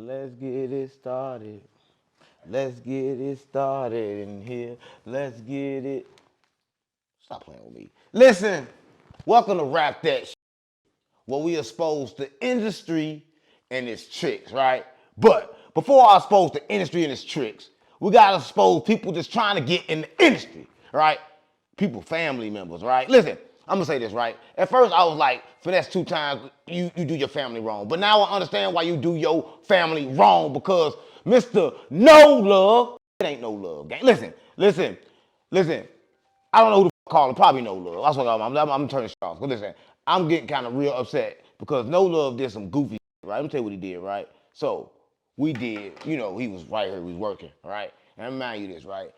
Let's get it started. Let's get it started in here. Let's get it. Stop playing with me. Listen, welcome to Rap That Shit, where we expose the industry and its tricks, right? But before I expose the industry and its tricks, we gotta expose people just trying to get in the industry, right? People, family members, right? Listen, I'm gonna say this, right? At first I was like, Finesse2Tymes, you do your family wrong. But now I understand why you do your family wrong, because Mr. No Love, it ain't no love, gang. Listen. I don't know who the fuck called him, probably No Love. That's what I'm turning shit off. But listen, I'm getting kind of real upset because No Love did some goofy shit, right? Let me tell you what he did, right? So, we did, he was right here, he was working, right? And I remind you this, right?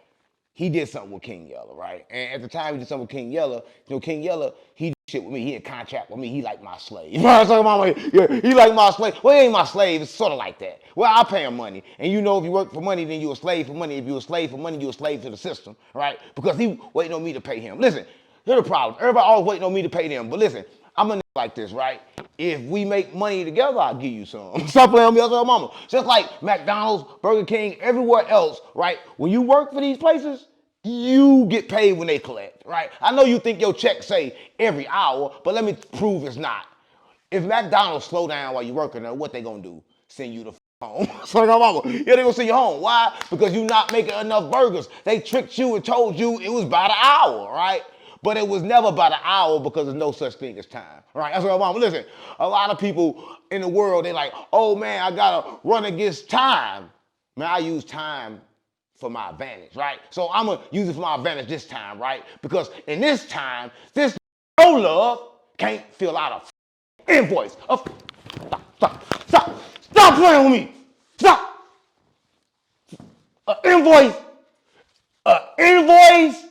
He did something with King Yella, right? And at the time he did something with King Yella, King Yella, he did shit with me. He had contract with me. He like my slave. You know what I'm talking about? Yeah, he like my slave. Well, he ain't my slave. It's sort of like that. Well, I pay him money. And if you work for money, then you a slave for money. If you a slave for money, you a slave to the system, right? Because he waiting on me to pay him. Listen, here's the problem. Everybody always waiting on me to pay them. But listen, I'm a nigga like this, right? If we make money together, I'll give you some. Stop playing with me, that's what mama. Just like McDonald's, Burger King, everywhere else, right? When you work for these places, you get paid when they collect, right? I know you think your check say every hour, but let me prove it's not. If McDonald's slow down while you're working there, what they gonna do? Send you the home. So mama, yeah, they gonna send you home. Why? Because you not making enough burgers. They tricked you and told you it was about an hour, right? But it was never about an hour because there's no such thing as time, right? That's what mama. Listen, a lot of people in the world, they like, oh man, I gotta run against time. Man, I use time for my advantage, right? So I'm gonna use it for my advantage this time, right? Because in this time, this No Love can't fill out a invoice. Stop playing with me. Stop. An invoice. An invoice.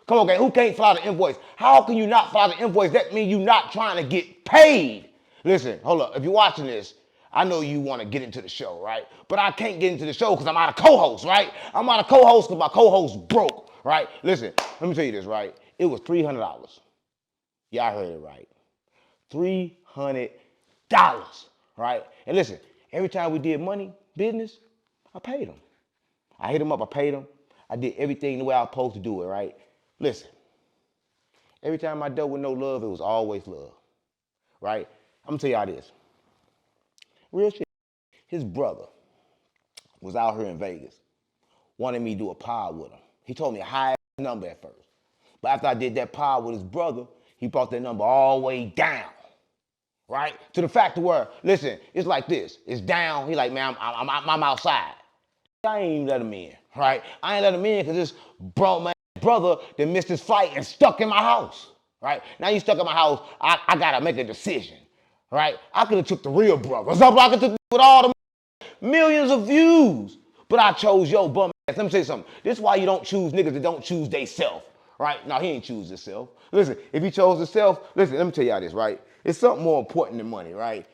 Come on, gang. Who can't fill out an invoice? How can you not fill out an invoice? That means you're not trying to get paid. Listen, hold up. If you're watching this, I know you want to get into the show, right? But I can't get into the show because I'm out of co-host, right? I'm out of co-host because my co-host broke, right? Listen, let me tell you this, right? It was $300. Y'all heard it right. $300, right? And listen, every time we did money, business, I paid them. I hit them up, I paid them. I did everything the way I was supposed to do it, right? Listen, every time I dealt with No Love, it was always love, right? I'm gonna tell y'all this. Real shit. His brother was out here in Vegas, wanted me to do a pod with him. He told me a high number at first. But after I did that pod with his brother, he brought that number all the way down, right? To the fact where, listen, it's like this. It's down. He like, man, I'm outside. I ain't even let him in, right? I ain't let him in because this brother that missed his flight and stuck in my house, right? Now you stuck in my house, I gotta make a decision, right? I could have took the real brother. I could have took with all the millions of views. But I chose your bum ass. Let me tell you something. This is why you don't choose niggas that don't choose they self, right? No, he ain't choose himself. Listen, if he chose himself, listen, let me tell y'all this, right? It's something more important than money, right?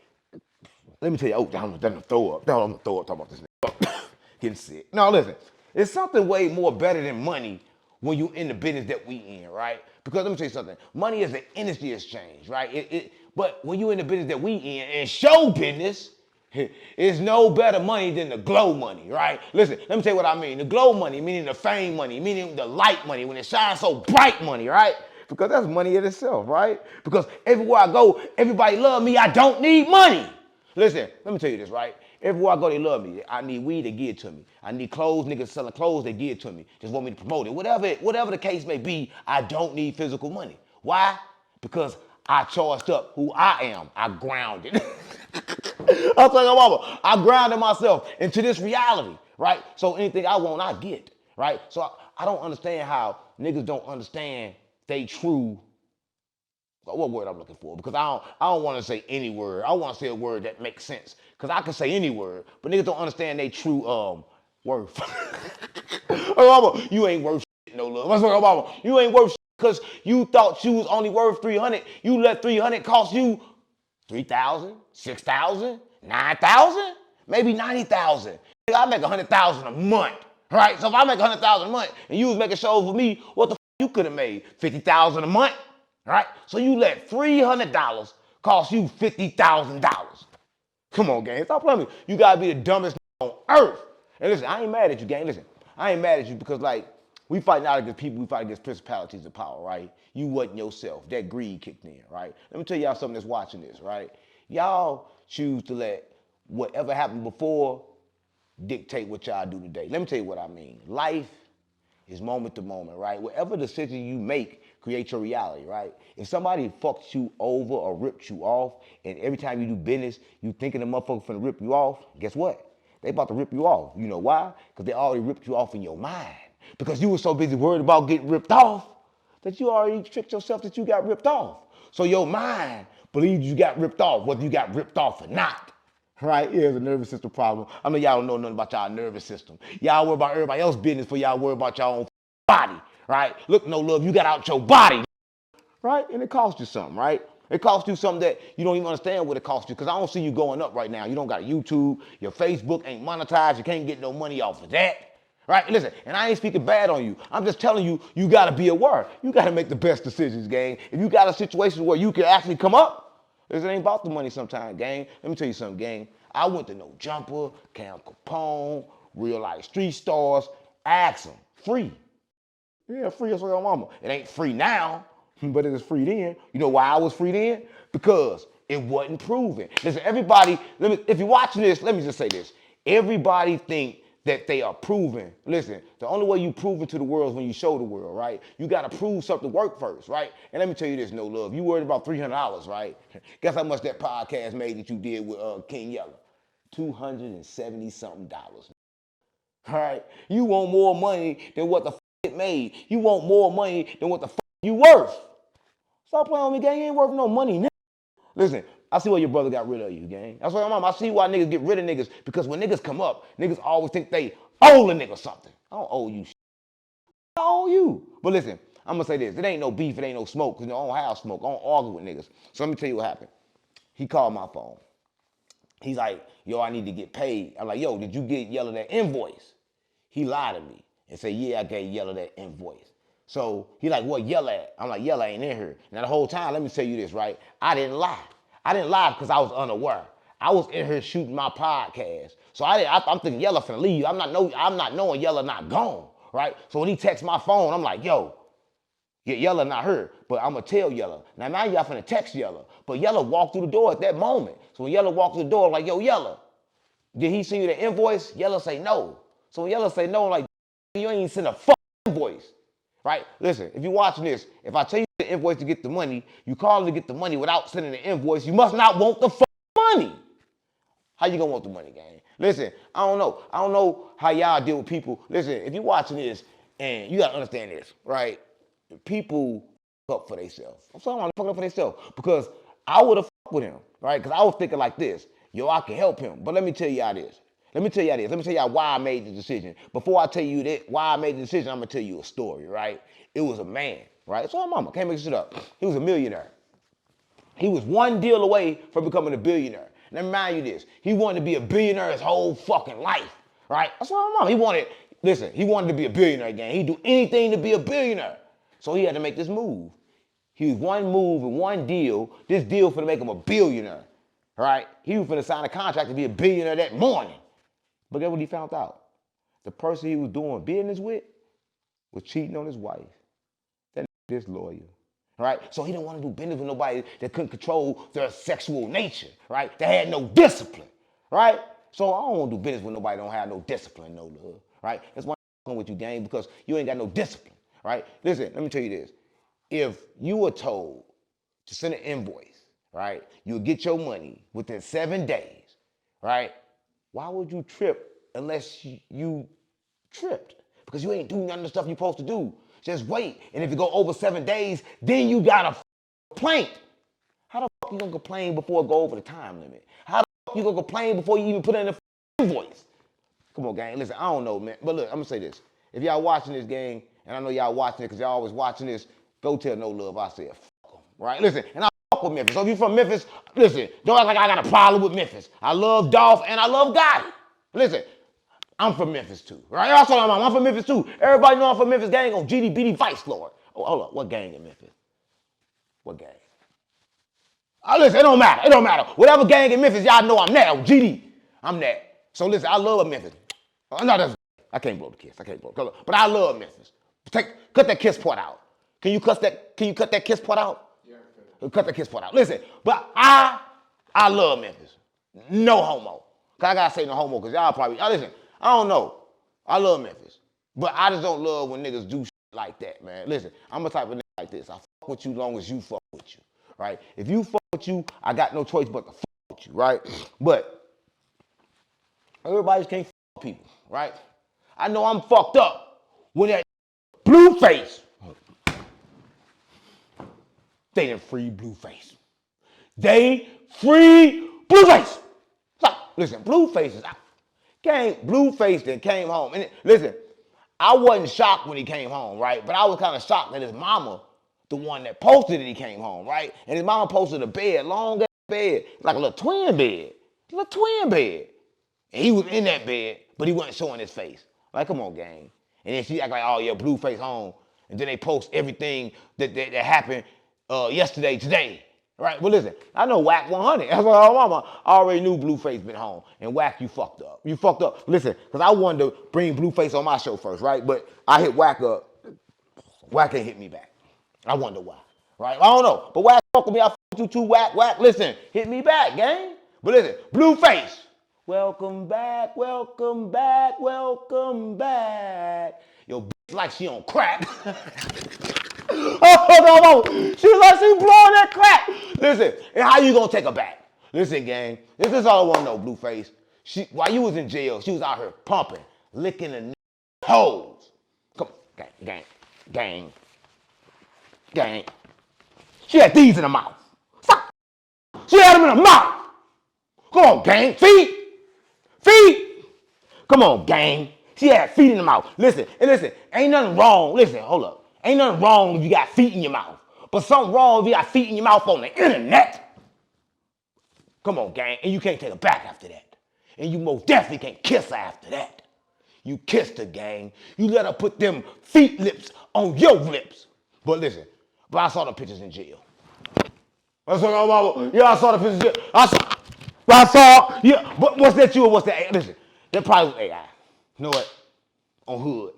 Let me tell you, I'm gonna throw up. I'm gonna throw up talking about this nigga. Getting sick. No, listen, it's something way more better than money when you in the business that we in, right? Because let me tell you something. Money is an industry exchange, right? But when you in the business that we in show business, it's no better money than the glow money, right? Listen, let me tell you what I mean. The glow money, meaning the fame money, meaning the light money, when it shines so bright money, right? Because that's money in itself, right? Because everywhere I go, everybody love me. I don't need money. Listen, let me tell you this, right? Everywhere I go, they love me. I need weed, they give it to me. I need clothes, niggas selling clothes, they give it to me. Just want me to promote it. Whatever the case may be, I don't need physical money. Why? Because I charged up who I am. I grounded. I'm saying, mama, I grounded myself into this reality, right? So anything I want, I get, right? So I don't understand how niggas don't understand they true. What word I'm looking for? Because I don't want to say any word. I want to say a word that makes sense. Because I can say any word, but niggas don't understand they true worth. Oh, mama, you ain't worth shit, No Love. That's what mama. You ain't worth shit because you thought you was only worth 300. You let 300 cost you 3,000, 6,000, 9,000, maybe 90,000. I make 100,000 a month, right? So if I make 100,000 a month and you was making shows with me, what the you could have made? 50,000 a month, right? So you let $300 cost you $50,000. Come on, gang. Stop playing with me. You gotta be the dumbest on earth. And listen, I ain't mad at you, gang. Listen, I ain't mad at you because like we fight not against people, we fight against principalities of power, right? You wasn't yourself. That greed kicked in, right? Let me tell y'all something that's watching this, right? Y'all choose to let whatever happened before dictate what y'all do today. Let me tell you what I mean. Life is moment to moment, right? Whatever decision you make creates your reality, right? If somebody fucks you over or rips you off, and every time you do business, you thinking the motherfucker finna rip you off, guess what? They about to rip you off. You know why? Because they already ripped you off in your mind. Because you were so busy worried about getting ripped off that you already tricked yourself that you got ripped off. So your mind believes you got ripped off, whether you got ripped off or not. Right? Yeah, it's a nervous system problem. I know y'all don't know nothing about y'all nervous system. Y'all worry about everybody else's business for y'all worry about y'all own body. Right? Look, no love, you got out your body. Right? And it cost you something, right? It cost you something that you don't even understand what it cost you because I don't see you going up right now. You don't got a YouTube. Your Facebook ain't monetized. You can't get no money off of that. Right? Listen, and I ain't speaking bad on you. I'm just telling you, you got to be aware. You got to make the best decisions, gang. If you got a situation where you can actually come up, it ain't about the money sometimes, gang. Let me tell you something, gang. I went to No Jumper, Cam Capone, Real Life Street Stars, ask them, free. Yeah, free as your mama. It ain't free now, but it was free then. You know why I was free then? Because it wasn't proven. Listen, everybody, if you're watching this, let me just say this. Everybody think that they are proven. Listen, the only way you prove it to the world is when you show the world, right? You got to prove something work first, right? And let me tell you this, no love. You worried about $300, right? Guess how much that podcast made that you did with King Yella? $270-something. All right? You want more money than what the it made. You want more money than what the you worth. Stop playing with me, gang. You ain't worth no money now. Listen, I see why your brother got rid of you, gang. That's what I'm on. I see why niggas get rid of niggas because when niggas come up, niggas always think they owe a nigga something. I don't owe you shit. I owe you. But listen, I'm gonna say this. It ain't no beef, it ain't no smoke, because I don't have smoke. I don't argue with niggas. So let me tell you what happened. He called my phone. He's like, yo, I need to get paid. I'm like, yo, did you get Yella that invoice? He lied to me and said, yeah, I gave Yella that invoice. So he like, what Yella at? I'm like, Yella ain't in here. Now the whole time, let me tell you this, right? I didn't lie. I didn't lie because I was unaware. I was in here shooting my podcast. So I'm thinking Yella finna leave. I'm not knowing Yella not gone, right? So when he texts my phone, I'm like, yo, Yella not her, but I'm gonna tell Yella. Now y'all finna text Yella, but Yella walked through the door at that moment. So when Yella walked through the door, I'm like, yo, Yella, did he send you the invoice? Yella say no. So when Yella say no, I'm like, you ain't send a invoice, right? Listen, if you're watching this, if I tell you the invoice to get the money, you call to get the money without sending the invoice, you must not want the money. How you gonna want the money, gang? Listen, I don't know. I don't know how y'all deal with people. Listen, if you're watching this, and you gotta understand this, right? People fuck up for themselves. I'm sorry, I'm fucking up for themselves because I would have fucked with him, right? Because I was thinking like this, yo, I can help him. But let me tell y'all this. Let me tell y'all why I made the decision. Before I tell you that why I made the decision, I'm gonna tell you a story, right? It was a man, right? So mama, can't make shit up. He was a millionaire. He was one deal away from becoming a billionaire. Let me remind you this. He wanted to be a billionaire his whole fucking life, right? That's what my mom. He wanted to be a billionaire again. He'd do anything to be a billionaire. So he had to make this move. He was one move and one deal. This deal for to make him a billionaire, right? He was finna sign a contract to be a billionaire that morning. But guess what he found out? The person he was doing business with was cheating on his wife. That disloyal. Right? So he didn't want to do business with nobody that couldn't control their sexual nature, right? That had no discipline, right? So I don't want to do business with nobody that don't have no discipline, no love, right? That's why I'm talking with you, gang, because you ain't got no discipline, right? Listen, let me tell you this. If you were told to send an invoice, right, you'll get your money within 7 days, right? Why would you trip unless you tripped? Because you ain't doing none of the stuff you're supposed to do. Just wait. And if you go over 7 days, then you got a complaint. How the fuck you gonna complain before it go over the time limit? How the fuck you gonna complain before you even put in the invoice? Come on, gang. Listen, I don't know, man. But look, I'm gonna say this. If y'all watching this, gang, and I know y'all watching it because y'all always watching this, go tell No Love I said fuck them, right? Listen, and I fuck with Memphis. So if you from Memphis, listen, don't act like I got a problem with Memphis. I love Dolph and I love Gotti. Listen, I'm from Memphis too, right? Also, I'm from Memphis too. Everybody know I'm from Memphis. Gang on GDBD Vice Lord. Oh, hold up. What gang in Memphis? What gang? Listen, it don't matter. It don't matter. Whatever gang in Memphis, y'all know I'm that. GD. I'm that. So listen, I love Memphis. No, that's, I can't blow the kiss. I can't blow the kiss. But I love Memphis. Cut that kiss part out. Can you cut that kiss part out? Yeah. Cut that kiss part out. Listen, but I love Memphis. No homo. Cause I gotta say no homo, cause y'all probably, listen, I don't know. I love Memphis. But I just don't love when niggas do shit like that, man. Listen, I'm a type of nigga like this. I fuck with you long as you fuck with you, right? If you fuck with you, I got no choice but to fuck with you, right? But everybody just can't fuck people, right? I know I'm fucked up when that Blueface, they done free Blueface. They free Blueface. Stop. Listen, Blueface is out. Blueface then came home. And listen, I wasn't shocked when he came home, right? But I was kind of shocked that his mama, the one that posted that he came home, right? And his mama posted a bed, long ass bed, like a little twin bed. A little twin bed. And he was in that bed, but he wasn't showing his face. Like, come on, gang. And then she act like, oh, yeah, Blueface home. And then they post everything that happened yesterday, today. Right? But listen, I know Whack 100. That's why my mama already knew Blueface been home. And Whack, you fucked up. You fucked up. Listen, because I wanted to bring Blueface on my show first, right? But I hit Whack up. Whack ain't hit me back. I wonder why. Right? I don't know. But Whack fuck with me. I fuck with you too, Whack. Whack, listen, hit me back, gang. But listen, Blueface. Welcome back, welcome back, welcome back. Yo, bitch like she on crack. Oh, no. She like she blowing that crack. Listen, and how you gonna take her back? Listen, gang, this is all I wanna know, Blueface. While you was in jail, she was out here pumping, licking the hoes. Come on, gang. She had these in her mouth. Stop. She had them in her mouth. Come on, gang, feet. Come on, gang. She had feet in her mouth. Listen, ain't nothing wrong. Listen, hold up. Ain't nothing wrong if you got feet in your mouth. But something wrong if you got feet in your mouth on the internet. Come on, gang. And you can't take her back after that. And you most definitely can't kiss her after that. You kissed her, gang. You let her put them feet lips on your lips. But listen, I saw the pictures in jail. I saw the pictures in jail. I saw, yeah, but what's that you or what's that? Listen, that probably was AI. You know what? On hood,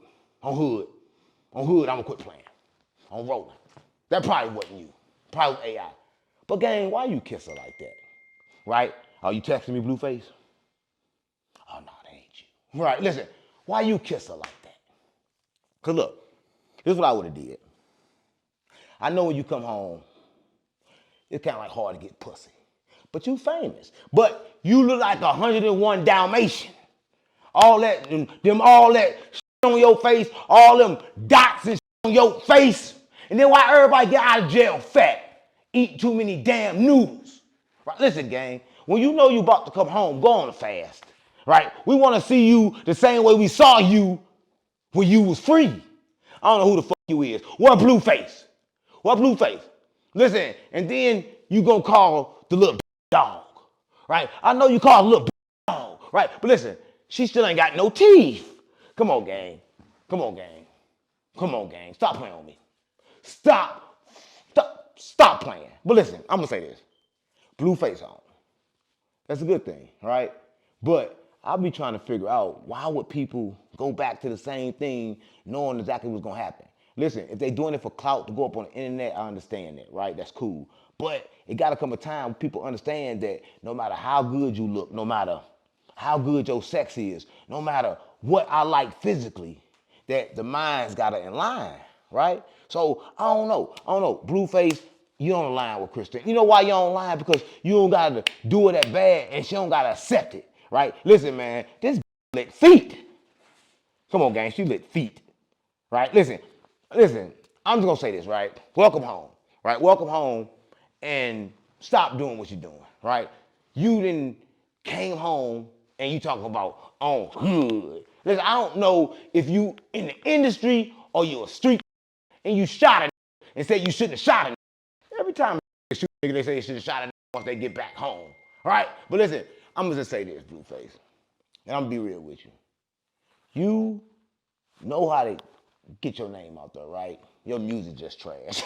I'm gonna quit playing. On rolling. That probably wasn't you. Probably was AI. But gang, why you kiss her like that? Right? Are you texting me, Blueface? Oh no, that ain't you. Right, listen, why you kiss her like that? Cause look, this is what I would have did. I know when you come home, it's kind of like hard to get pussy. But you famous. But you look like 101 Dalmatian. All that shit on your face, all them dots and shit on your face. And then why everybody get out of jail fat? Eat too many damn noodles. Right? Listen, gang, when you know you about to come home, go on a fast. Right? We want to see you the same way we saw you when you was free. I don't know who the fuck you is. What Blueface? Listen, and then you gonna call the little dog. Right? I know you call the little dog. Right? But listen, she still ain't got no teeth. Come on, gang. Stop playing on me. Stop playing. But listen, I'm gonna say this. Blueface on. That's a good thing, right? But I'll be trying to figure out why would people go back to the same thing knowing exactly what's gonna happen. Listen, if they doing it for clout to go up on the internet, I understand that, right? That's cool. But it gotta come a time when people understand that no matter how good you look, no matter how good your sex is, no matter what I like physically, that the mind's gotta in line, right? So I don't know. Blueface, you on the line with Kristen. You know why you on the line? Because you don't gotta do it that bad and she don't gotta accept it, right? Listen, man, this lit feet. Come on, gang, she lit feet, right? Listen, I'm just gonna say this, right? Welcome home, right? Welcome home and stop doing what you're doing, right? You didn't came home and you talking about on hood. Listen, I don't know if you in the industry or you a street and you shot a and said you shouldn't have shot a. Every time they shoot a nigga, they say they should have shot a once they get back home. All right? But listen, I'm gonna just say this, Blueface. And I'm gonna be real with you. You know how to get your name out there, right? Your music just trash.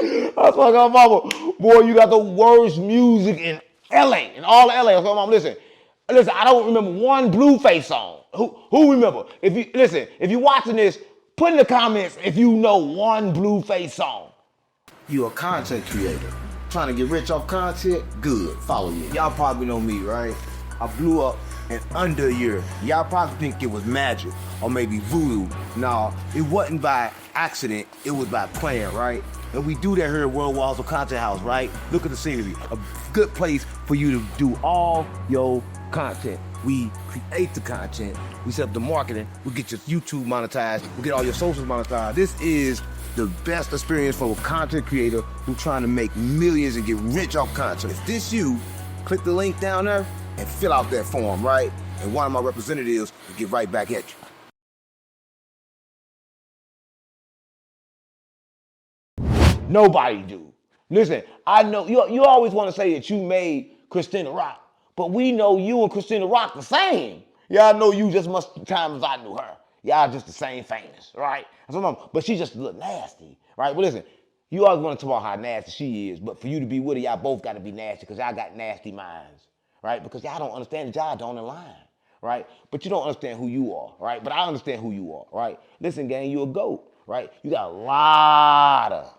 I swear to God, mama, boy, you got the worst music in LA, in all of LA. I swear, mama, listen, I don't remember one Blueface song. Who remember? If you listen, if you're watching this, put in the comments if you know one Blueface song. You a content creator. Trying to get rich off content? Good. Follow me. Y'all probably know me, right? I blew up in under a year. Y'all probably think it was magic or maybe voodoo. No, it wasn't by accident. It was by plan, right? And we do that here at World Walls of Content House, right? Look at the scenery. A good place for you to do all your content. We create the content. We set up the marketing. We get your YouTube monetized. We get all your socials monetized. This is the best experience for a content creator who's trying to make millions and get rich off content. If this you, click the link down there and fill out that form, right? And one of my representatives will get right back at you. Nobody do. Listen, I know you always want to say that you made Christina rock, but we know you and Christina rock the same. Y'all know you just much time as I knew her. Y'all just the same famous, right? But she just a little nasty, right? But listen, you always want to talk about how nasty she is, but for you to be with her, y'all both got to be nasty because y'all got nasty minds, right? Because y'all don't understand that y'all don't align, right? But you don't understand who you are, right? But I understand who you are, right? Listen, gang, you a GOAT, right? You got a lot of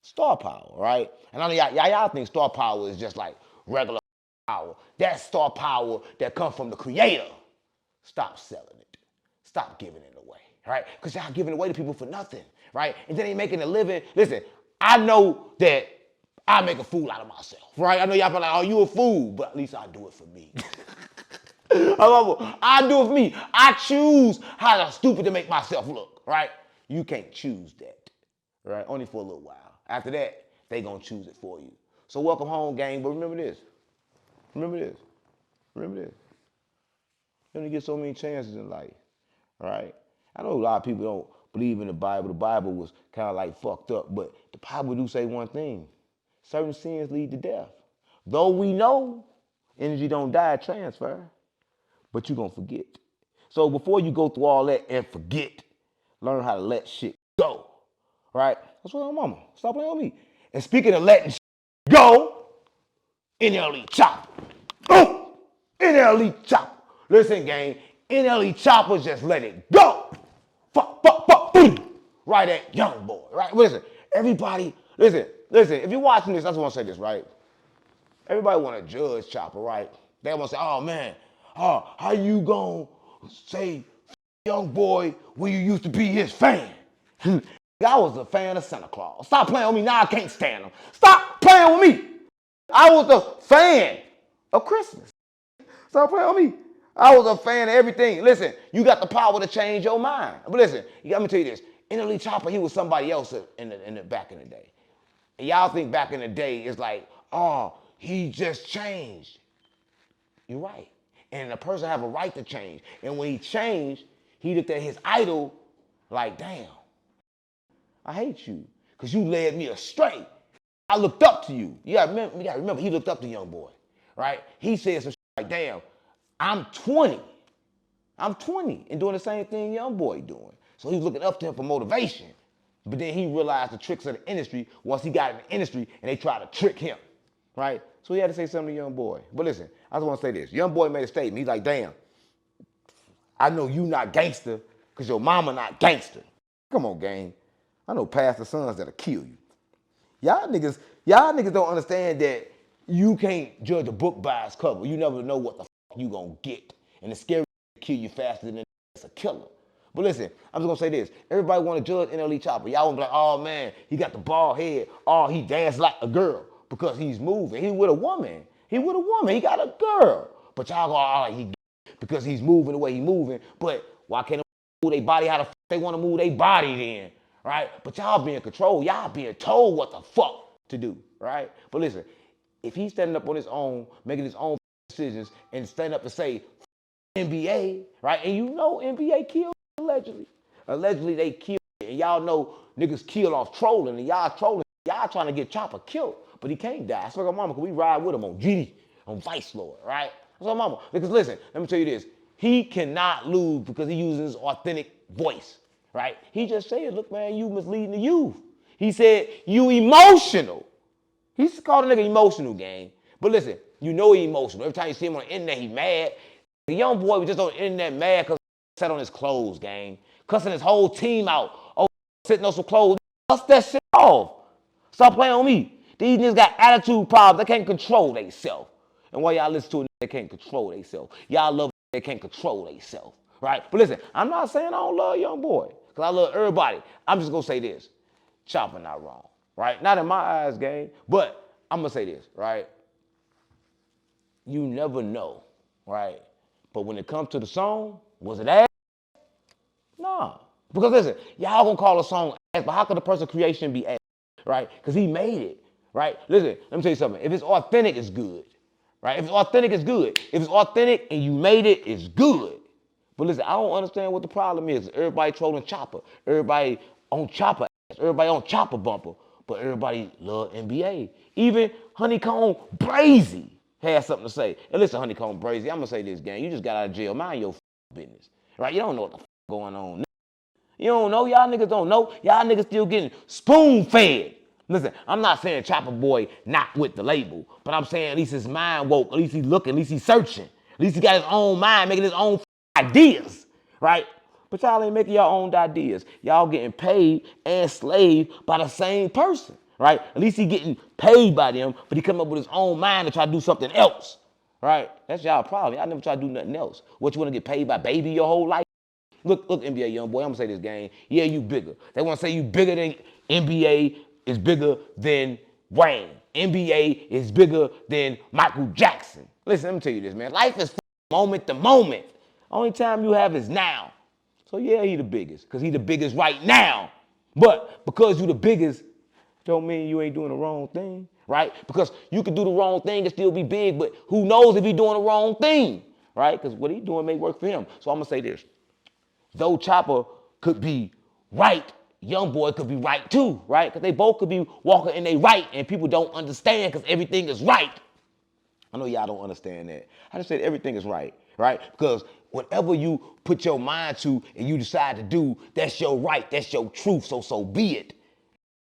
star power, right? And I know y'all think star power is just like regular power. That's star power that comes from the creator. Stop selling it. Stop giving it away, right? Because y'all giving it away to people for nothing, right? And then they making a living. Listen, I know that I make a fool out of myself, right? I know y'all be like, oh, you a fool, but at least I do it for me. I do it for me. I choose how stupid to make myself look, right? You can't choose that, right? Only for a little while. After that, they gonna choose it for you. So welcome home, gang, but remember this. Remember this. Remember this. You only get so many chances in life, all right? I know a lot of people don't believe in the Bible. The Bible was kind of like fucked up, but the Bible do say one thing. Certain sins lead to death. Though we know energy don't die, transfer, but you gonna forget. So before you go through all that and forget, learn how to let shit go, right? That's what I'm mama. Stop playing with me. And speaking of letting shit go, NLE Choppa. Oh, NLE Choppa. Listen, gang, NLE Choppa just let it go. Fuck, fuck, fuck, boom. Right at Youngboy, right? Listen, everybody, listen, if you're watching this, I just want to say this, right? Everybody want to judge Choppa, right? They want to say, oh, man, how you gonna say Youngboy when you used to be his fan? I was a fan of Santa Claus. Stop playing with me. Now I can't stand him. Stop playing with me. I was a fan of Christmas. Stop playing with me. I was a fan of everything. Listen, you got the power to change your mind. But listen, let me tell you this. NLE Choppa, he was somebody else in the back in the day. And y'all think back in the day, it's like, oh, he just changed. You're right. And the person have a right to change. And when he changed, he looked at his idol like, damn, I hate you because you led me astray. I looked up to you. You gotta remember, he looked up to Youngboy, right? He said some shit like, damn, I'm 20. I'm 20 and doing the same thing Youngboy doing. So he was looking up to him for motivation. But then he realized the tricks of the industry once he got in the industry and they tried to trick him, right? So he had to say something to Youngboy. But listen, I just want to say this. Youngboy made a statement. He's like, damn, I know you not gangster because your mama not gangster. Come on, gang. I know pastor sons that'll kill you. Y'all niggas don't understand that you can't judge a book by its cover. You never know what the fuck you gonna get. And the scary kill you faster than it's a killer. But listen, I'm just gonna say this. Everybody wanna judge NLE Choppa. Y'all wanna be like, oh man, he got the bald head. Oh, he danced like a girl because he's moving. He with a woman. He got a girl. But y'all go, oh, he because he's moving the way he's moving. But why can't they move their body how the fuck they wanna move their body then? Right? But y'all being controlled, y'all being told what the fuck to do, right? But listen, if he's standing up on his own, making his own decisions, and standing up to say NBA, right? And you know NBA killed allegedly. Allegedly they killed it. And y'all know niggas kill off trolling, and y'all trolling, y'all trying to get Choppa killed, but he can't die. That's like a mama, cause we ride with him on GD, on Vice Lord, right? That's like mama. Because listen, let me tell you this. He cannot lose because he uses his authentic voice. Right? He just said, look, man, you misleading the youth. He said, you emotional. He's called a nigga emotional, gang. But listen, you know he emotional. Every time you see him on the internet, he mad. The young boy was just on the internet mad because he sat on his clothes, gang. Cussing his whole team out. Oh, sitting on some clothes. Cuss that shit off. Stop playing on me. These niggas got attitude problems. They can't control themselves. And while y'all listen to it, they can't control themselves. Y'all love it, they can't control themselves. Right? But listen, I'm not saying I don't love young boy. Because I love everybody. I'm just going to say this. Choppa not wrong. Right? Not in my eyes, gang. But I'm going to say this. Right? You never know. Right? But when it comes to the song, was it ass? Nah. Because listen, y'all gonna call a song ass, but how could the person's creation be ass? Right? Because he made it. Right? Listen, let me tell you something. If it's authentic, it's good. Right? If it's authentic, it's good. If it's authentic and you made it, it's good. But listen, I don't understand what the problem is. Everybody trolling Choppa. Everybody on Choppa ass. Everybody on Choppa bumper. But everybody love NBA. Even Honeycomb Brazy had something to say. And listen, Honeycomb Brazy, I'm gonna say this, gang. You just got out of jail. Mind your business. Right? You don't know what the going on. You don't know. Y'all niggas don't know. Y'all niggas still getting spoon-fed. Listen, I'm not saying Choppa Boy not with the label, but I'm saying at least his mind woke. At least he's looking. At least he's searching. At least he got his own mind, making his own ideas, right? But y'all ain't making your own ideas. Y'all getting paid and slaved by the same person, right? At least he getting paid by them, but he come up with his own mind to try to do something else, right? That's y'all problem. Y'all never try to do nothing else. What, you want to get paid by Baby your whole life? Look, NBA Youngboy, I'm gonna say this, gang. Yeah, you bigger. They wanna say you bigger than NBA is bigger than Wayne. NBA is bigger than Michael Jackson. Listen, let me tell you this, man. Life is moment to moment. Only time you have is now. So yeah, he the biggest, because he the biggest right now. But because you the biggest, don't mean you ain't doing the wrong thing, right? Because you could do the wrong thing and still be big, but who knows if he doing the wrong thing, right? Because what he doing may work for him. So I'm gonna say this. Though Choppa could be right, Youngboy could be right too, right? Because they both could be walking in their right, and people don't understand because everything is right. I know y'all don't understand that. I just said everything is right, right? Because whatever you put your mind to and you decide to do, that's your right, that's your truth, so be it.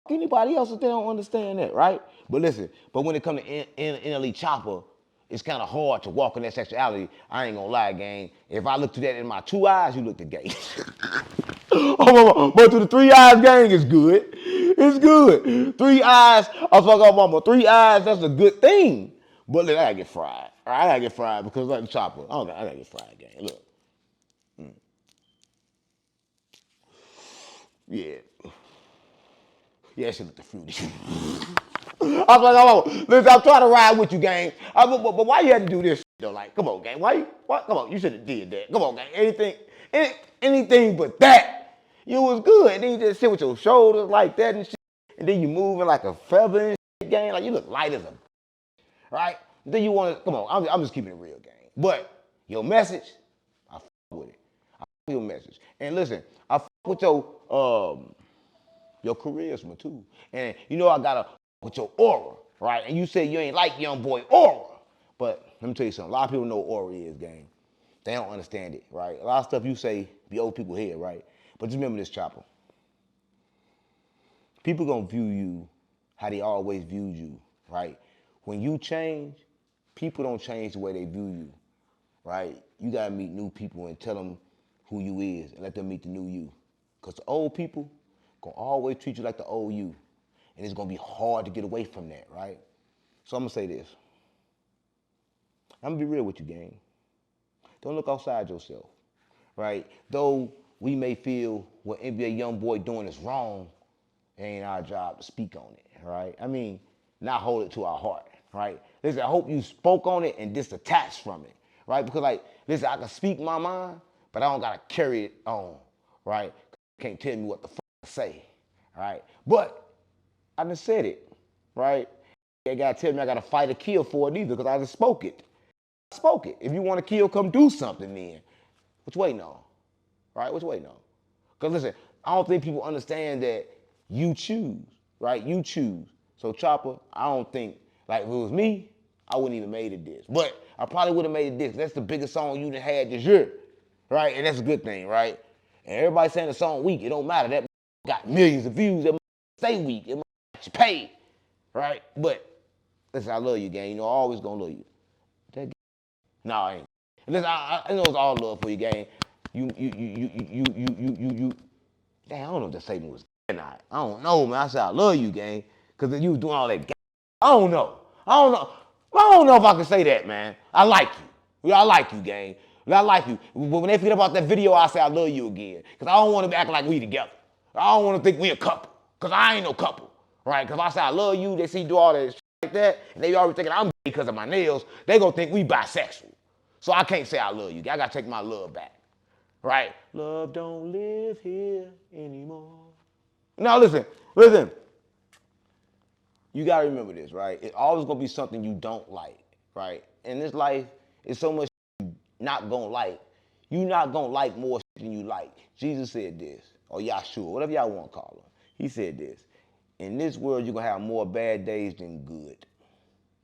Anybody else if they don't understand that, right? But listen, but when it comes to Nle Choppa, it's kind of hard to walk in that sexuality. I ain't gonna lie, gang. If I look through that in my 2 eyes, you look the gay. But through the 3 eyes, gang, it's good. It's good. 3 eyes, I fuck up mama. 3 eyes, that's a good thing. But look, I gotta get fried. All right, I gotta get fried because like the Choppa. I gotta get fried, gang. Look. Yeah. Yeah, that shit look the fruity. I was like, oh, listen, I'm trying to ride with you, gang. But why you had to do this shit, though? Like, come on, gang. Why? Come on, you should have did that. Come on, gang. Anything but that. You was good. And then you just sit with your shoulders like that and shit. And then you moving like a feather and shit, gang. Like, you look light as a right? And then you want to, come on, I'm just keeping it real, gang. But your message, I fuck with it. I fuck with your message. And listen, I fuck with your charisma too. And you know I gotta with your aura, right? And you say you ain't like young boy aura. But let me tell you something. A lot of people know what aura is, gang. They don't understand it, right? A lot of stuff you say be old people hear, right? But just remember this, Choppa. People gonna view you how they always viewed you, right? When you change, people don't change the way they view you, right? You gotta meet new people and tell them who you is and let them meet the new you. Because the old people gonna always treat you like the old you. And it's gonna be hard to get away from that, right? So I'm gonna say this. I'm gonna be real with you, gang. Don't look outside yourself, right? Though we may feel what NBA Youngboy doing is wrong, it ain't our job to speak on it, right? I mean, not hold it to our heart, right? Listen, I hope you spoke on it and disattached from it, right? Because like, listen, I can speak my mind, but I don't gotta carry it on, right? Can't tell me what the fuck to say, right? But I done said it, right? You gotta tell me I gotta fight or kill for it either because I just spoke it. I spoke it. If you wanna kill, come do something then. What you waiting on, right? What you waiting on? Because listen, I don't think people understand that you choose, right? You choose. So Choppa, I don't think, like if it was me, I wouldn't even made it this. But I probably would have made it this. That's the biggest song you done had this year, right? And that's a good thing, right? And everybody saying the song weak, it don't matter. That got millions of views. That stay weak. It might get you paid, right? But listen, I love you, gang. You know, I always gonna love you. That no, I ain't. Listen, I know it's all love for you, gang. You. Damn, I don't know if that statement was or not. I don't know, man. I said I love you, gang, because you was doing all that. I don't know. I don't know if I can say that, man. I like you. I like you, gang. I like you. When they forget about that video, I say I love you again, because I don't want to act like we together. I don't want to think we a couple, because I ain't no couple, right? Because I say I love you, they see you do all that shit like that, and they already thinking I'm gay because of my nails. They gonna think we bisexual. So I can't say I love you. I gotta take my love back, right? Love don't live here anymore. Now listen. You gotta remember this, right? It's always gonna be something you don't like, right? In this life, it's so much you not gonna like. You not gonna like more than you like. Jesus said this, or Yahshua, whatever y'all want to call him. He said this. In this world, you're gonna have more bad days than good,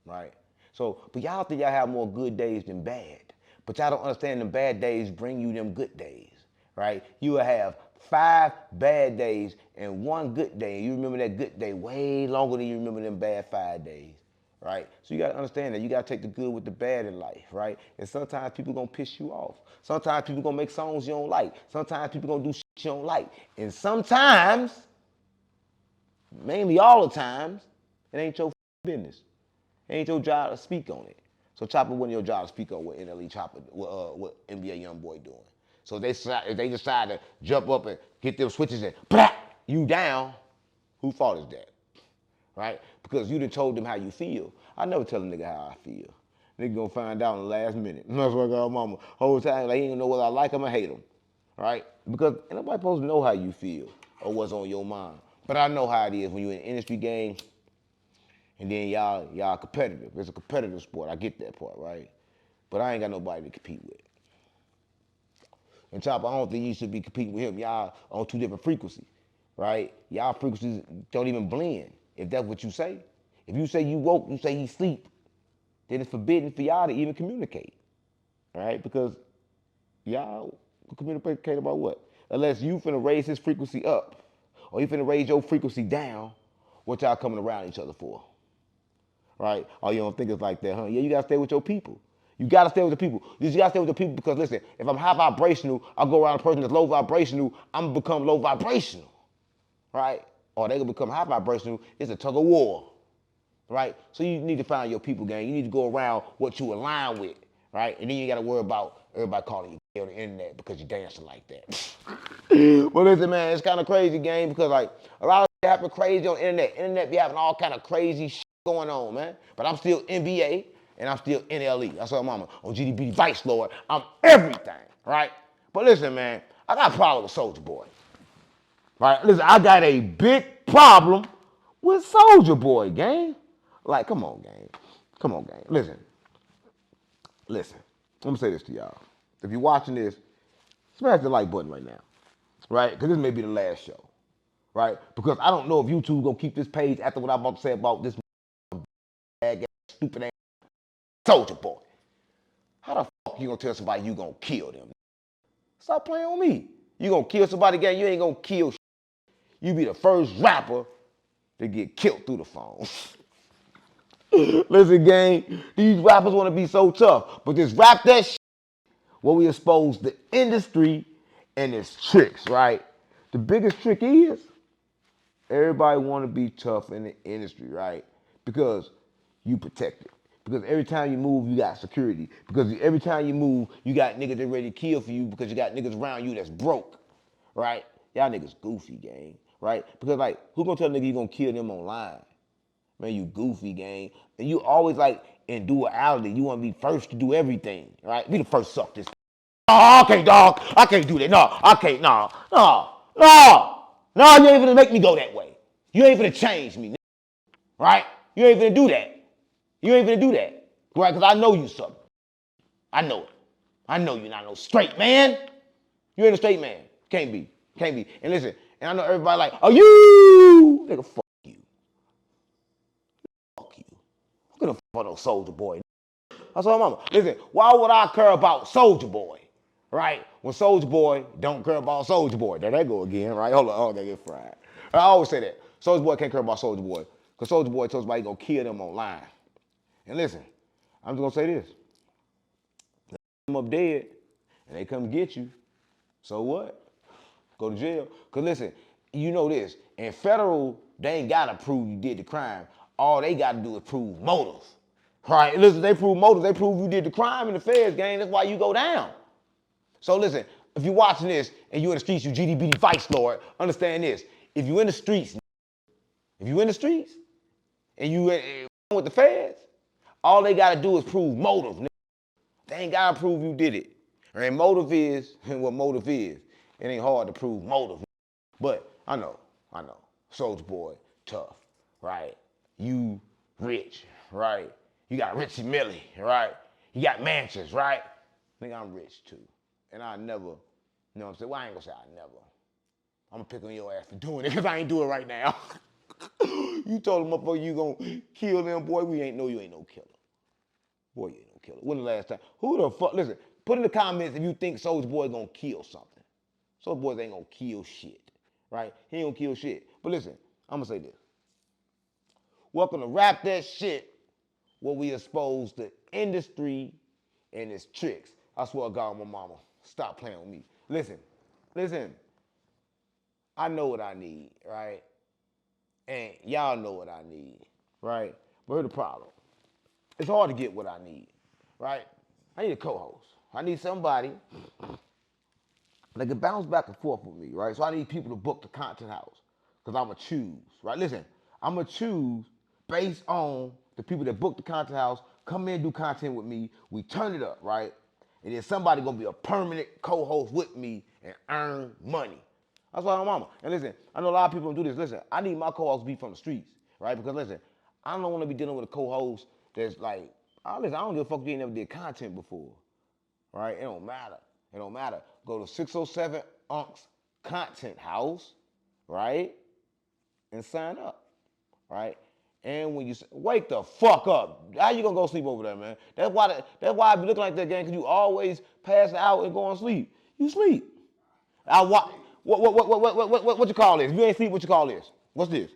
right? So, but y'all think y'all have more good days than bad. But y'all don't understand the bad days bring you them good days, right? You will have 5 bad days and 1 good day. You remember that good day way longer than you remember them bad 5 days, right? So you gotta understand that you gotta take the good with the bad in life, right? And sometimes people gonna piss you off. Sometimes people gonna make songs you don't like. Sometimes people gonna do shit you don't like. And sometimes, mainly all the times, it ain't your business. It ain't your job to speak on it. So Choppa wasn't your job to speak on what NLE Choppa, what NBA Youngboy doing. So if they decide to jump up and get them switches and blah, you down, who fault is that? Right? Because you done told them how you feel. I never tell a nigga how I feel. Nigga gonna find out in the last minute. That's what I got mama. Whole time they ain't gonna know whether I like them or hate them. Right? Because ain't nobody supposed to know how you feel or what's on your mind. But I know how it is when you're in the industry game and then y'all competitive. It's a competitive sport. I get that part, right? But I ain't got nobody to compete with. And Choppa, I don't think you should be competing with him. Y'all on 2 different frequencies, right? Y'all frequencies don't even blend, if that's what you say. If you say you woke, you say he sleep, then it's forbidden for y'all to even communicate, right? Because y'all communicate about what? Unless you finna raise his frequency up, or you finna raise your frequency down, what y'all coming around each other for, right? Oh, you don't think it's like that, huh? Yeah, you gotta stay with your people. You gotta stay with the people. You gotta stay with the people because listen, if I'm high vibrational, I'll go around a person that's low vibrational, I'm gonna become low vibrational, right? Or they gonna become high vibrational. It's a tug of war, right? So you need to find your people, gang. You need to go around what you align with, right? And then you gotta worry about everybody calling you on the internet because you're dancing like that. But listen, man, it's kind of crazy, gang, because like a lot of shit happen crazy on the internet. Internet be having all kind of crazy shit going on, man. But I'm still NBA. And I'm still NLE. That's what mama on GDB Vice Lord. I'm everything, right? But listen, man, I got a problem with Soulja Boy. Right? Listen, I got a big problem with Soulja Boy, gang. Like, come on, gang. Come on, gang. Listen. Let me say this to y'all. If you're watching this, smash the like button right now. Right? Because this may be the last show. Right? Because I don't know if YouTube gonna keep this page after what I'm about to say about this bad, stupid ass Soulja Boy. How the fuck you gonna tell somebody you gonna kill them? Stop playing with me. You gonna kill somebody, gang, you ain't gonna kill shit. You be the first rapper to get killed through the phone. Listen, gang, these rappers wanna be so tough, but this rap that shit where we expose the industry and its tricks, right? The biggest trick is everybody wanna be tough in the industry, right? Because you protect it. Because every time you move, you got security. Because every time you move, you got niggas that ready to kill for you because you got niggas around you that's broke, right? Y'all niggas goofy, gang, right? Because like, who gonna tell a nigga you gonna kill them online? Man, you goofy, gang. And you always like in duality. You wanna be first to do everything, right? Be the first to suck this. No, I can't, dog. I can't do that. No, I can't. No. You ain't gonna make me go that way. You ain't gonna change me, right? You ain't gonna do that. You ain't gonna do that, right? Because I know you something. I know it. I know you're not no straight man. You ain't a straight man. Can't be. And listen, and I know everybody like, oh, you! Nigga, fuck you. Fuck you. I'm gonna fuck no Soulja Boy. That's all, mama. Listen, why would I care about Soulja Boy, right? When Soulja Boy don't care about Soulja Boy. There they go again, right? Hold on, they get fried. I always say that. Soulja Boy can't care about Soulja Boy. Because Soulja Boy told somebody he gonna kill them online. And listen, I'm just gonna say this. Them up dead, and they come get you. So what? Go to jail. Because listen, you know this. In federal, they ain't gotta prove you did the crime. All they gotta do is prove motive. Right? Listen, they prove motive. They prove you did the crime in the feds, gang. That's why you go down. So listen, if you're watching this and you're in the streets, you GDBD vice lord, understand this. If you in the streets, and you with the feds, all they gotta do is prove motive. They ain't gotta prove you did it. And motive is what motive is. It ain't hard to prove motive. But I know. Soulja Boy, tough, right? You rich, right? You got Richie Millie, right? You got mansions, right? Nigga, I'm rich too. And I never, you know what I'm saying? Well, I ain't gonna say I never. I'm gonna pick on your ass for doing it because I ain't doing it right now. You told them, motherfucker, you gonna kill them, boy. We ain't know you ain't no killer. Boy, you ain't no killer. When the last time? Who the fuck? Listen, put in the comments if you think Soulja Boy gonna kill something. Soulja Boy ain't gonna kill shit, right? He ain't gonna kill shit. But listen, I'm gonna say this. Welcome to Rap That Shit, where we expose the industry and its tricks. I swear to God, my mama, stop playing with me. Listen. I know what I need, right? And y'all know what I need, right? But here's the problem. It's hard to get what I need, right? I need a co-host. I need somebody that can bounce back and forth with me, right? So I need people to book the content house because I'm going to choose, right? Listen, I'm going to choose based on the people that book the content house, come in and do content with me. We turn it up, right? And then somebody going to be a permanent co-host with me and earn money. That's why I'm mama. And listen, I know a lot of people don't do this. Listen, I need my co-host to be from the streets, right? Because listen, I don't want to be dealing with a co-host that's like, listen, I don't give a fuck if you ain't never did content before, right? It don't matter. Go to 607 Unc's Content House, right? And sign up, right? And when you wake the fuck up, how you gonna go sleep over there, man? That's why I be looking like that, gang, because you always pass out and go on sleep. You sleep. What you call this? If you ain't sleep, what you call this? What's this?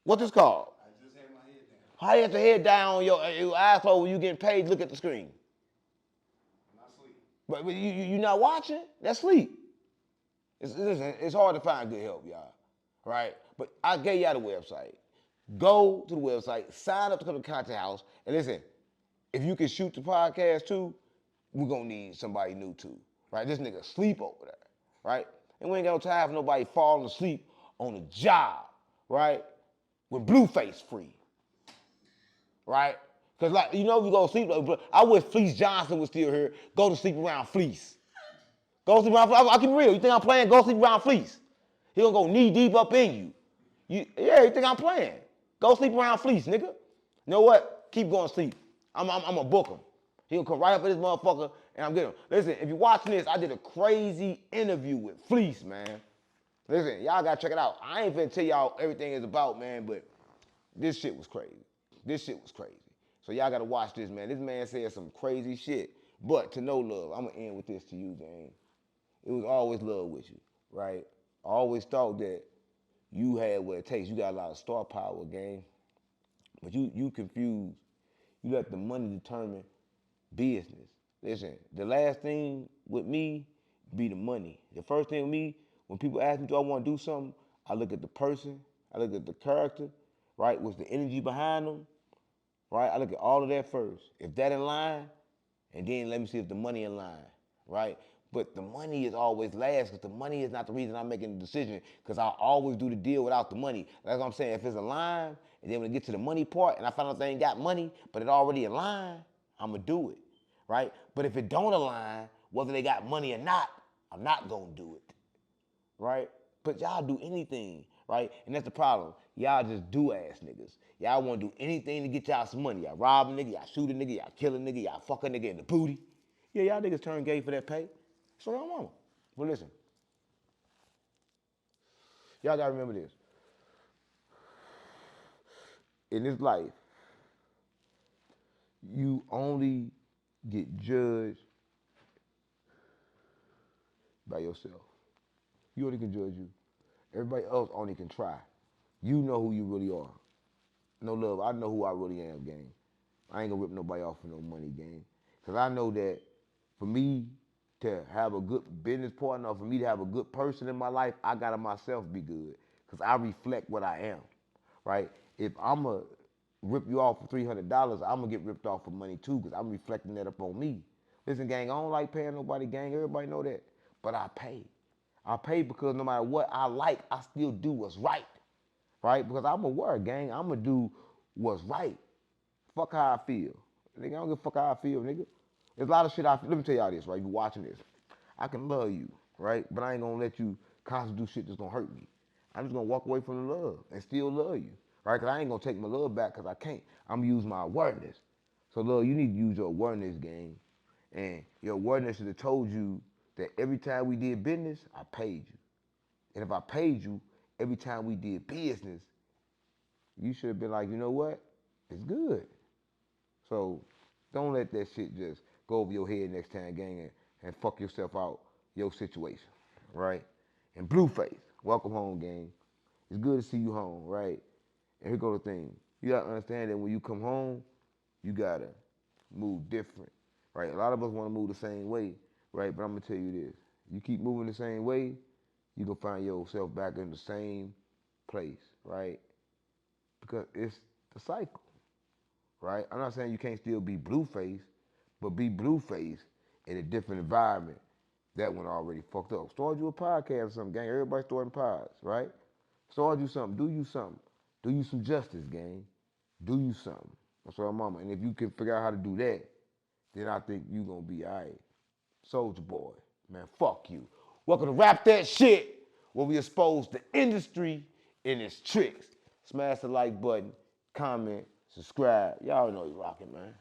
What's this called? I just had my head down. How you have your head down on your asshole when you getting paid? Look at the screen. I'm not sleeping. But you not watching? That's sleep. It's hard to find good help, y'all. Right? But I gave y'all the website. Go to the website, sign up to come to the content house, and listen, if you can shoot the podcast too, we're gonna need somebody new too. Right? This nigga sleep over there. Right? And we ain't got no time for nobody falling asleep on the job, right? With Blueface free. Right? Because, like, you know, if you go to sleep, I wish Fleece Johnson was still here. Go to sleep around Fleece. Go sleep around Fleece. I keep it real. You think I'm playing? Go sleep around Fleece. He gonna go knee deep up in you. Yeah, you think I'm playing? Go sleep around Fleece, nigga. You know what? Keep going to sleep. I'm gonna book him. He'll come right up in this motherfucker and I'm getting him. Listen, if you're watching this, I did a crazy interview with Fleece, man. Listen, y'all gotta check it out. I ain't finna tell y'all everything is about, man, but this shit was crazy. So y'all gotta watch this, man. This man said some crazy shit. But to know love, I'm gonna end with this to you, gang. It was always love with you, right? I always thought that you had what it takes. You got a lot of star power, gang. But you confused. You let the money determine business. Listen, the last thing with me be the money. The first thing with me, when people ask me, do I want to do something? I look at the person, I look at the character, right? What's the energy behind them, right? I look at all of that first. If that in line, and then let me see if the money in line, right? But the money is always last because the money is not the reason I'm making the decision because I always do the deal without the money. That's what I'm saying. If it's a line, and then when it gets to the money part, and I find out they ain't got money, but it already in line, I'm going to do it, right? But if it don't align, whether they got money or not, I'm not going to do it, right? But y'all do anything, right? And that's the problem. Y'all just do ass niggas. Y'all want to do anything to get y'all some money. Y'all rob a nigga, y'all shoot a nigga, y'all kill a nigga, y'all fuck a nigga in the booty. Yeah, y'all niggas turn gay for that pay. So y'all mama. But listen, y'all gotta remember this. In this life, you only get judged by yourself. You only can judge you. Everybody else only can try. You know who you really are. No love, I know who I really am, gang. I ain't gonna rip nobody off for no money, gang. Cause I know that for me to have a good business partner, or for me to have a good person in my life, I gotta myself be good. Cause I reflect what I am, right? If I'ma rip you off for $300, I'ma get ripped off for money too, cause I'm reflecting that up on me. Listen, gang, I don't like paying nobody, gang. Everybody know that. But I pay. I pay because no matter what I like, I still do what's right. Right? Because I'm aware, gang. I'm going to do what's right. Fuck how I feel. Nigga, I don't give a fuck how I feel, nigga. There's a lot of shit I feel. Let me tell y'all this, right? You watching this. I can love you, right? But I ain't going to let you constantly do shit that's going to hurt me. I'm just going to walk away from the love and still love you, right? Because I ain't going to take my love back because I can't. I'm going to use my awareness. So, love, you need to use your awareness, gang. And your awareness should have told you that every time we did business, I paid you. And if I paid you, every time we did business, you should have been like, you know what? It's good. So don't let that shit just go over your head next time, gang, and fuck yourself out, your situation, right? And Blueface, welcome home, gang. It's good to see you home, right? And here go the thing. You gotta understand that when you come home, you gotta move different, right? A lot of us wanna move the same way, right? But I'm gonna tell you this. You keep moving the same way, you gonna find yourself back in the same place, right? Because it's the cycle, right? I'm not saying you can't still be Blueface, but be Blueface in a different environment. That one already fucked up. Start you a podcast or something, gang. Everybody starting pods, right? Start you something. Do you something. Do you some justice, gang. Do you something. That's what I'm on. And if you can figure out how to do that, then I think you gonna be all right. Soulja Boy, man, fuck you. Welcome to Rap That Shit, where we expose the industry and its tricks. Smash the like button, comment, subscribe. Y'all know you rocking, man.